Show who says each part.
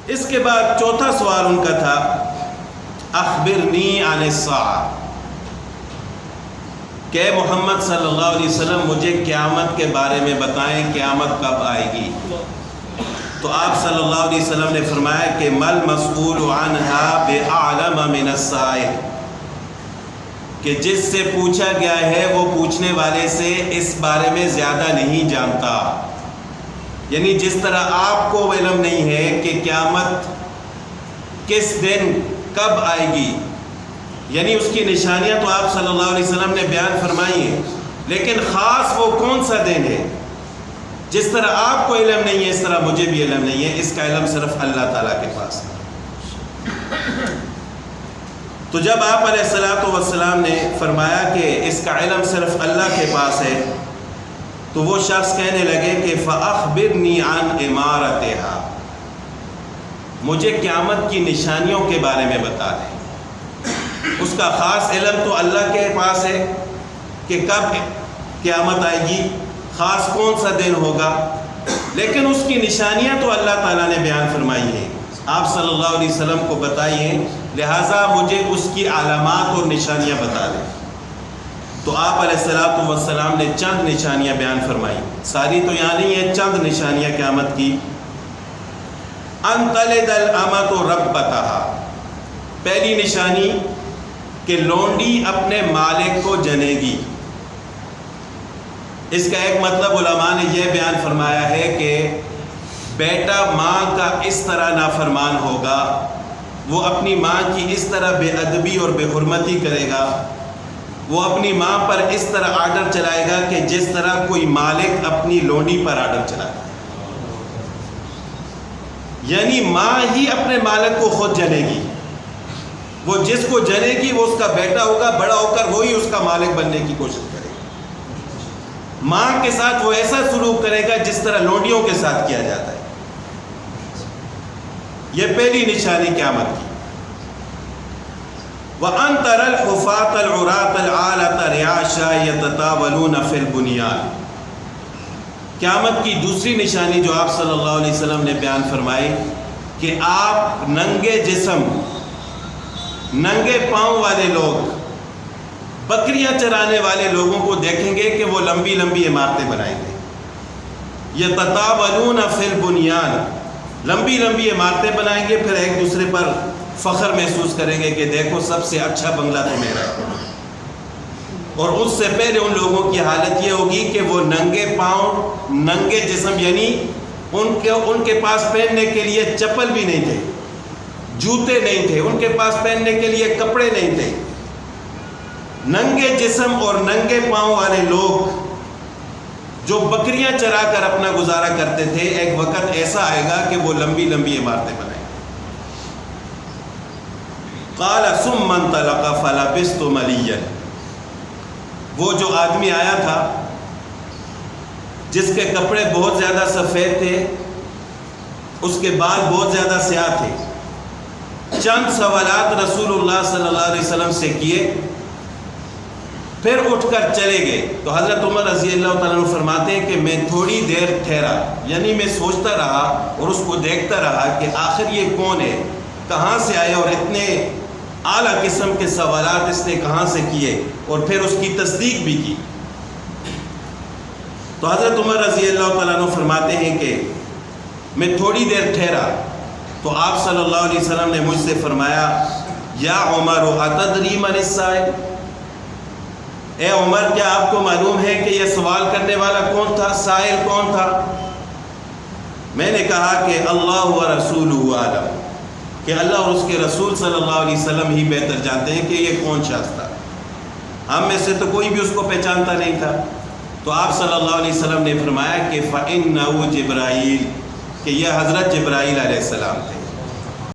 Speaker 1: اس کے بعد چوتھا سوال ان کا تھا اخبرنی عن الساعہ، کہ محمد صلی اللہ علیہ وسلم مجھے قیامت کے بارے میں بتائیں، قیامت کب آئے گی؟ تو آپ صلی اللہ علیہ وسلم نے فرمایا کہ مل مسئول عنہا بأعلم من السائل، کہ جس سے پوچھا گیا ہے وہ پوچھنے والے سے اس بارے میں زیادہ نہیں جانتا۔ یعنی جس طرح آپ کو علم نہیں ہے کہ قیامت کس دن کب آئے گی، یعنی اس کی نشانیاں تو آپ صلی اللہ علیہ وسلم نے بیان فرمائی ہیں، لیکن خاص وہ کون سا دن ہے، جس طرح آپ کو علم نہیں ہے اس طرح مجھے بھی علم نہیں ہے، اس کا علم صرف اللہ تعالیٰ کے پاس ہے۔ تو جب آپ علیہ الصلوۃ والسلام نے فرمایا کہ اس کا علم صرف اللہ کے پاس ہے، تو وہ شخص کہنے لگے کہ فَأَخْبِرْنِي عَنْ إِمَارَتِهَا، مجھے قیامت کی نشانیوں کے بارے میں بتا دیں۔ اس کا خاص علم تو اللہ کے پاس ہے کہ کب قیامت آئے گی، خاص کون سا دن ہوگا، لیکن اس کی نشانیاں تو اللہ تعالیٰ نے بیان فرمائی ہیں، آپ صلی اللہ علیہ وسلم کو بتائی ہیں، لہٰذا مجھے اس کی علامات اور نشانیاں بتا دیں۔ تو آپ علیہ الصلوۃ والسلام نے چند نشانیاں بیان فرمائی، ساری تو یہاں نہیں ہے، چند نشانیاں قیامت کی۔ ان تلد الامۃ ربتہا، پہلی نشانی کہ لونڈی اپنے مالک کو جنے گی۔ اس کا ایک مطلب علماء نے یہ بیان فرمایا ہے کہ بیٹا ماں کا اس طرح نافرمان ہوگا، وہ اپنی ماں کی اس طرح بے ادبی اور بے حرمتی کرے گا، وہ اپنی ماں پر اس طرح آرڈر چلائے گا کہ جس طرح کوئی مالک اپنی لونڈی پر آرڈر چلائے، یعنی ماں ہی اپنے مالک کو خود جنے گی، وہ جس کو جنے گی وہ اس کا بیٹا ہوگا، بڑا ہو کر وہی اس کا مالک بننے کی کوشش کرے گا، ماں کے ساتھ وہ ایسا سلوک کرے گا جس طرح لونڈیوں کے ساتھ کیا جاتا ہے۔ یہ پہلی نشانی قیامت کی۔ وَأَن تَرَى الْحُفَاةَ الْعُرَاةَ الْعَالَةَ رِعَاشًا يَتَطَاوَلُونَ فِي الْبُنْيَانِ، قیامت کی دوسری نشانی جو آپ صلی اللہ علیہ وسلم نے بیان فرمائی کہ آپ ننگے جسم، ننگے پاؤں والے لوگ، بکریاں چرانے والے لوگوں کو دیکھیں گے کہ وہ لمبی لمبی عمارتیں بنائیں گے، یتطاولون فی البنیان، لمبی لمبی عمارتیں بنائیں گے، پھر ایک دوسرے پر فخر محسوس کریں گے کہ دیکھو سب سے اچھا بنگلہ تو میرا ہے۔ اور اس سے پہلے ان لوگوں کی حالت یہ ہوگی کہ وہ ننگے پاؤں، ننگے جسم، یعنی ان کے پاس پہننے کے لیے چپل بھی نہیں تھے، جوتے نہیں تھے، ان کے پاس پہننے کے لیے کپڑے نہیں تھے، ننگے جسم اور ننگے پاؤں والے لوگ جو بکریاں چرا کر اپنا گزارا کرتے تھے، ایک وقت ایسا آئے گا کہ وہ لمبی لمبی عمارتیں بنائیں گے۔ قال ثم انطلق فلبثت مليا، وہ جو آدمی آیا تھا جس کے کپڑے بہت زیادہ سفید تھے، اس کے بال بہت زیادہ سیاہ تھے، چند سوالات رسول اللہ صلی اللہ علیہ وسلم سے کیے، پھر اٹھ کر چلے گئے۔ تو حضرت عمر رضی اللہ تعالیٰ عنہ فرماتے ہیں کہ میں تھوڑی دیر ٹھہرا، یعنی میں سوچتا رہا اور اس کو دیکھتا رہا کہ آخر یہ کون ہے، کہاں سے آئے اور اتنے اعلیٰ قسم کے سوالات اس نے کہاں سے کیے، اور پھر اس کی تصدیق بھی کی۔ تو حضرت عمر رضی اللہ تعالیٰ عنہ فرماتے ہیں کہ میں تھوڑی دیر ٹھہرا تو آپ صلی اللہ علیہ وسلم نے مجھ سے فرمایا یا عمر اتدری من السائل، اے عمر کیا آپ کو معلوم ہے کہ یہ سوال کرنے والا کون تھا، سائل کون تھا؟ میں نے کہا کہ اللہ و رسولہ اعلم، کہ اللہ اور اس کے رسول صلی اللہ علیہ وسلم ہی بہتر جانتے ہیں کہ یہ کون شخص تھا، ہم میں سے تو کوئی بھی اس کو پہچانتا نہیں تھا۔ تو آپ صلی اللہ علیہ وسلم نے فرمایا کہ فَإِنَّهُ جبرائیل، کہ یہ حضرت جبرائیل علیہ السلام تھے۔